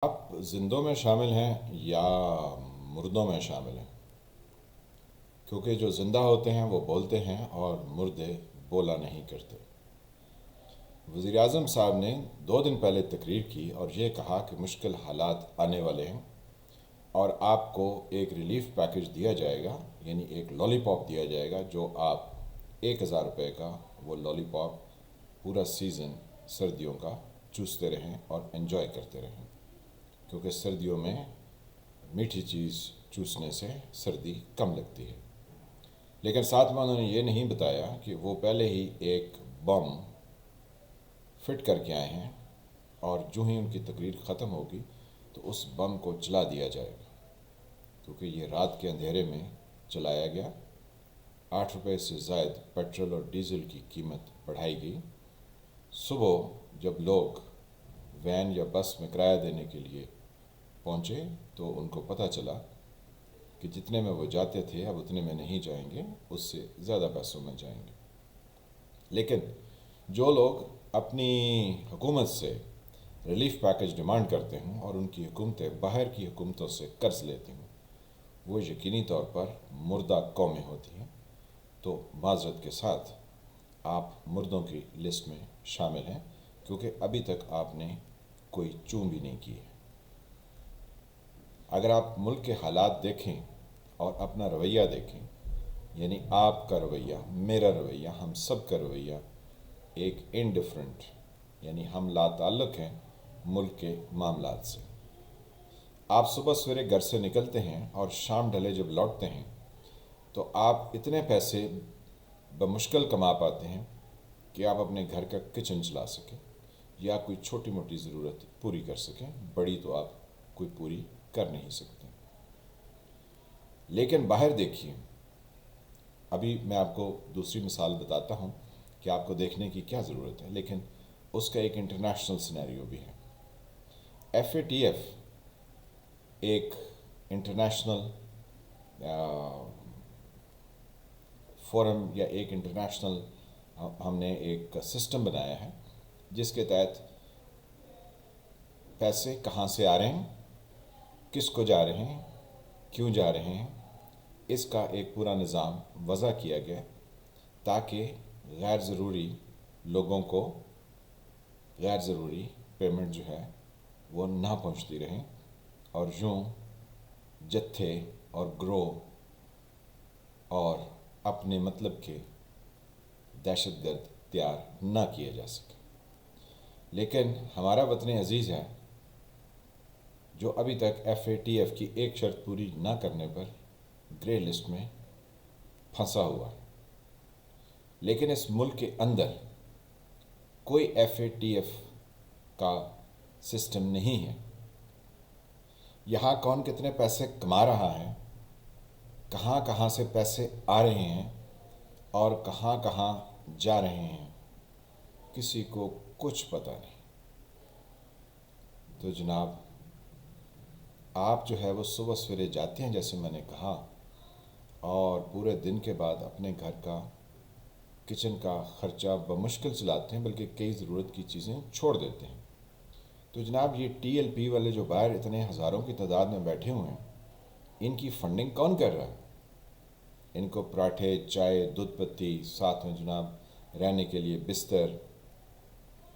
آپ زندوں میں شامل ہیں یا مردوں میں شامل ہیں؟ کیونکہ جو زندہ ہوتے ہیں وہ بولتے ہیں اور مردے بولا نہیں کرتے۔ وزیر اعظم صاحب نے 2 دن پہلے تقریر کی اور یہ کہا کہ مشکل حالات آنے والے ہیں اور آپ کو ایک ریلیف پیکج دیا جائے گا، یعنی ایک لالی پاپ دیا جائے گا جو آپ 1,000 روپے کا وہ لالی پاپ پورا سیزن سردیوں کا چوستے رہیں اور انجوائے کرتے رہیں، کیونکہ سردیوں میں میٹھی چیز چوسنے سے سردی کم لگتی ہے۔ لیکن ساتھ میں انہوں نے یہ نہیں بتایا کہ وہ پہلے ہی ایک بم فٹ کر کے آئے ہیں اور جو ہی ان کی تقریر ختم ہوگی تو اس بم کو جلا دیا جائے گا، کیونکہ یہ رات کے اندھیرے میں چلایا گیا۔ 8 روپے سے زائد پیٹرول اور ڈیزل کی قیمت بڑھائی گئی۔ صبح جب لوگ وین یا بس میں کرایہ دینے کے لیے پہنچے تو ان کو پتہ چلا کہ جتنے میں وہ جاتے تھے اب اتنے میں نہیں جائیں گے، اس سے زیادہ پیسوں میں جائیں گے۔ لیکن جو لوگ اپنی حکومت سے ریلیف پیکج ڈیمانڈ کرتے ہوں اور ان کی حکومتیں باہر کی حکومتوں سے قرض لیتی ہوں، وہ یقینی طور پر مردہ قومیں ہوتی ہیں۔ تو معذرت کے ساتھ آپ مردوں کی لسٹ میں شامل ہیں، کیونکہ ابھی تک آپ نے کوئی چون بھی نہیں کی ہے۔ اگر آپ ملک کے حالات دیکھیں اور اپنا رویہ دیکھیں، یعنی آپ کا رویہ، میرا رویہ، ہم سب کا رویہ ایک انڈیفرنٹ، یعنی ہم لا تعلق ہیں ملک کے معاملات سے۔ آپ صبح سویرے گھر سے نکلتے ہیں اور شام ڈھلے جب لوٹتے ہیں تو آپ اتنے پیسے بمشکل کما پاتے ہیں کہ آپ اپنے گھر کا کچن چلا سکیں یا کوئی چھوٹی موٹی ضرورت پوری کر سکیں، بڑی تو آپ کوئی پوری کر نہیں سکتے۔ لیکن باہر دیکھیے، ابھی میں آپ کو دوسری مثال بتاتا ہوں کہ آپ کو دیکھنے کی کیا ضرورت ہے، لیکن اس کا ایک انٹرنیشنل سینیریو بھی ہے۔ ایف اے ٹی ایف ایک انٹرنیشنل فورم یا ایک انٹرنیشنل ہم نے ایک سسٹم بنایا ہے جس کے تحت پیسے کہاں سے آ رہے ہیں، کس کو جا رہے ہیں، کیوں جا رہے ہیں، اس کا ایک پورا نظام وضع کیا گیا تاکہ غیر ضروری لوگوں کو غیر ضروری پیمنٹ جو ہے وہ نہ پہنچتی رہیں اور یوں جتھے اور گروہ اور اپنے مطلب کے دہشت گرد تیار نہ کیے جا سکے۔ لیکن ہمارا وطن عزیز ہے جو ابھی تک ایف اے ٹی ایف کی ایک شرط پوری نہ کرنے پر گرے لسٹ میں پھنسا ہوا ہے۔ لیکن اس ملک کے اندر کوئی ایف اے ٹی ایف کا سسٹم نہیں ہے۔ یہاں کون کتنے پیسے کما رہا ہے، کہاں کہاں سے پیسے آ رہے ہیں اور کہاں کہاں جا رہے ہیں، کسی کو کچھ پتہ نہیں۔ تو جناب، آپ جو ہے وہ صبح سویرے جاتے ہیں جیسے میں نے کہا، اور پورے دن کے بعد اپنے گھر کا کچن کا خرچہ بمشکل چلاتے ہیں، بلکہ کئی ضرورت کی چیزیں چھوڑ دیتے ہیں۔ تو جناب، یہ ٹی ایل پی والے جو باہر اتنے ہزاروں کی تعداد میں بیٹھے ہوئے ہیں، ان کی فنڈنگ کون کر رہا ہے؟ ان کو پراٹھے، چائے، دودھ پتی، ساتھ میں جناب رہنے کے لیے بستر،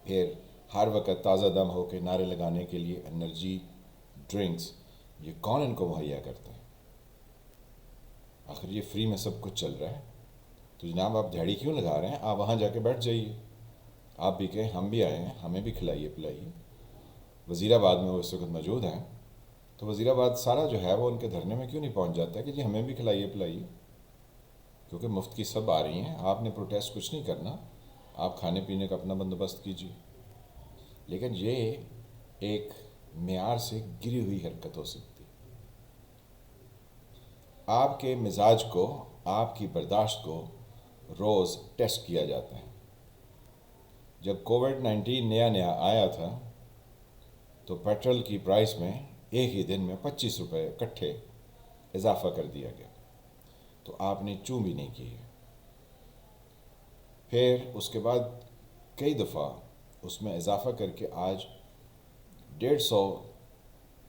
پھر ہر وقت تازہ دم ہو کے نعرے لگانے کے لیے انرجی ڈرنکس، یہ کون ان کو مہیا کرتا ہے؟ آخر یہ فری میں سب کچھ چل رہا ہے، تو جناب آپ دھیڑی کیوں لگا رہے ہیں؟ آپ وہاں جا کے بیٹھ جائیے، آپ بھی کہیں ہم بھی آئے ہیں، ہمیں بھی کھلائیے پلائیے۔ وزیر آباد میں وہ اس وقت موجود ہیں، تو وزیر آباد سارا جو ہے وہ ان کے دھرنے میں کیوں نہیں پہنچ جاتا ہے کہ جی ہمیں بھی کھلائیے پلائیے؟ کیونکہ مفت کی سب آ رہی ہیں، آپ نے پروٹیسٹ کچھ نہیں کرنا، آپ کھانے پینے کا اپنا بندوبست کیجیے۔ لیکن یہ ایک معیار سے گری ہوئی حرکت ہو سکتی ہے۔ آپ کے مزاج کو، آپ کی برداشت کو روز ٹیسٹ کیا جاتا ہے۔ جب کووڈ-19 نیا آیا تھا تو پیٹرول کی پرائس میں ایک ہی دن میں 25 روپے اکٹھے اضافہ کر دیا گیا، تو آپ نے چوں بھی نہیں کی ہے۔ پھر اس کے بعد کئی دفعہ اس میں اضافہ کر کے آج 150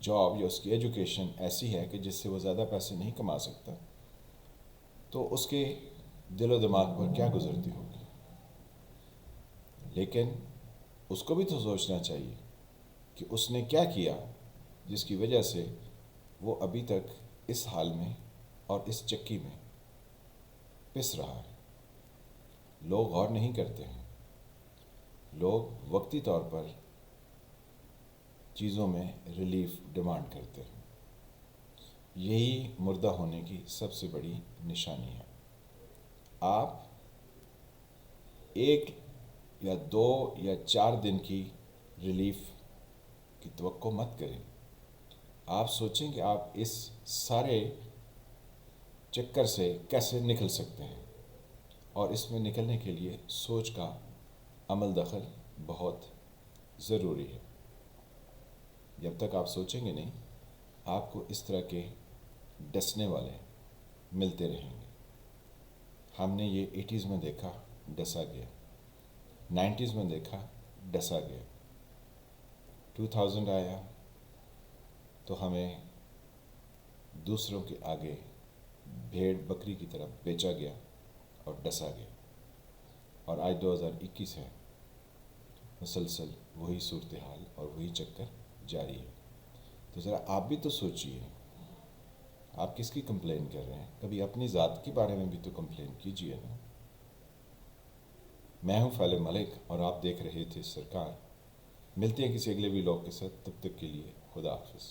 جاب یا اس کی ایجوکیشن ایسی ہے کہ جس سے وہ زیادہ پیسے نہیں کما سکتا، تو اس کے دل و دماغ پر کیا گزرتی ہوگی؟ لیکن اس کو بھی تو سوچنا چاہیے کہ اس نے کیا کیا جس کی وجہ سے وہ ابھی تک اس حال میں اور اس چکی میں پس رہا ہے۔ لوگ غور نہیں کرتے ہیں، لوگ وقتی طور پر چیزوں میں ریلیف ڈیمانڈ کرتے ہیں۔ یہی مردہ ہونے کی سب سے بڑی نشانی ہے۔ آپ ایک یا 2 یا 4 دن کی ریلیف کی توقع مت کریں۔ آپ سوچیں کہ آپ اس سارے چکر سے کیسے نکل سکتے ہیں، اور اس میں نکلنے کے لیے سوچ کا عمل دخل بہت ضروری ہے۔ جب تک آپ سوچیں گے نہیں، آپ کو اس طرح کے ڈسنے والے ملتے رہیں گے۔ ہم نے یہ 80s میں دیکھا، ڈسا گیا، 90s میں دیکھا، ڈسا گیا، 2000 آیا تو ہمیں دوسروں کے آگے بھیڑ بکری کی طرح بیچا گیا اور ڈسا گیا، اور آج 2021 ہے، مسلسل وہی صورتحال اور وہی چکر جاری ہے۔ تو ذرا آپ بھی تو سوچئے، آپ کس کی کمپلین کر رہے ہیں؟ کبھی اپنی ذات کے بارے میں بھی تو کمپلین کیجئے نا۔ میں ہوں فالح ملک اور آپ دیکھ رہے تھے سرکار۔ ملتے ہیں کسی اگلے ویلاگ کے ساتھ، تب تک کے لیے خدا حافظ۔